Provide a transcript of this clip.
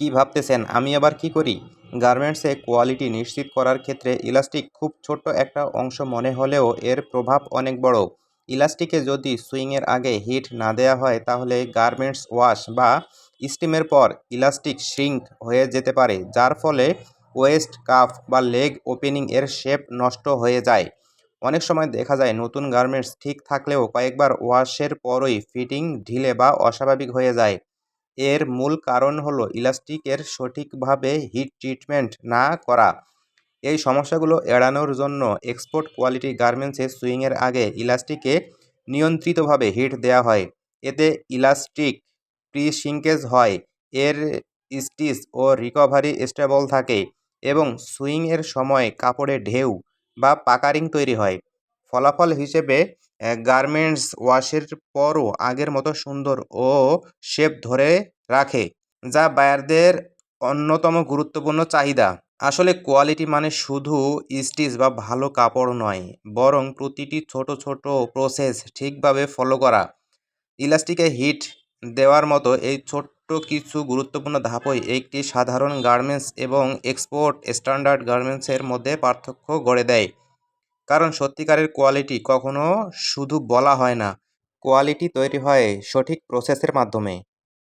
কি ভাবতেছেন আমি আবার কি করি? গার্মেন্টসে কোয়ালিটি নিশ্চিত করার ক্ষেত্রে ইলাস্টিক খুব ছোট্ট একটা অংশ মনে হলেও এর প্রভাব অনেক বড়। ইলাস্টিকে যদি সুইংয়ের আগে হিট না দেওয়া হয় তাহলে গার্মেন্টস ওয়াশ বা স্টিমের পর ইলাস্টিক শ্রিঙ্ক হয়ে যেতে পারে, যার ফলে ওয়েস্ট কাফ বা লেগ ওপেনিং এর শেপ নষ্ট হয়ে যায়। অনেক সময় দেখা যায় নতুন গার্মেন্টস ঠিক থাকলেও কয়েকবার ওয়াশের পরই ফিটিং ঢিলে বা অস্বাভাবিক হয়ে যায়। এর মূল কারণ হলো ইলাস্টিকের সঠিকভাবে হিট ট্রিটমেন্ট না করা। এই সমস্যাগুলো এড়ানোর জন্য এক্সপোর্ট কোয়ালিটি গার্মেন্টসে সুইংয়ের আগে ইলাস্টিকে নিয়ন্ত্রিতভাবে হিট দেওয়া হয়। এতে ইলাস্টিক প্রি শিঙ্কেজ হয়, এর স্টিচ ও রিকভারি স্টেবল থাকে এবং সুইংয়ের সময় কাপড়ে ঢেউ বা পাকারিং তৈরি হয়। ফলাফল হিসেবে গার্মেন্টস ওয়াশের পরও আগের মতো সুন্দর ও শেপ ধরে রাখে, যা বায়ারদের অন্যতম গুরুত্বপূর্ণ চাহিদা। আসলে কোয়ালিটি মানে শুধু স্টিচ বা ভালো কাপড় নয়, বরং প্রতিটি ছোট ছোট প্রসেস ঠিকভাবে ফলো করা। ইলাস্টিকে হিট দেওয়ার মতো এই ছোট্ট কিছু গুরুত্বপূর্ণ ধাপই একটি সাধারণ গার্মেন্টস এবং এক্সপোর্ট স্ট্যান্ডার্ড গার্মেন্টসের মধ্যে পার্থক্য গড়ে দেয়। কারণ সত্যিকারের কোয়ালিটি কখনো শুধু বলা হয় না, কোয়ালিটি তৈরি হয় সঠিক প্রসেসের মাধ্যমে।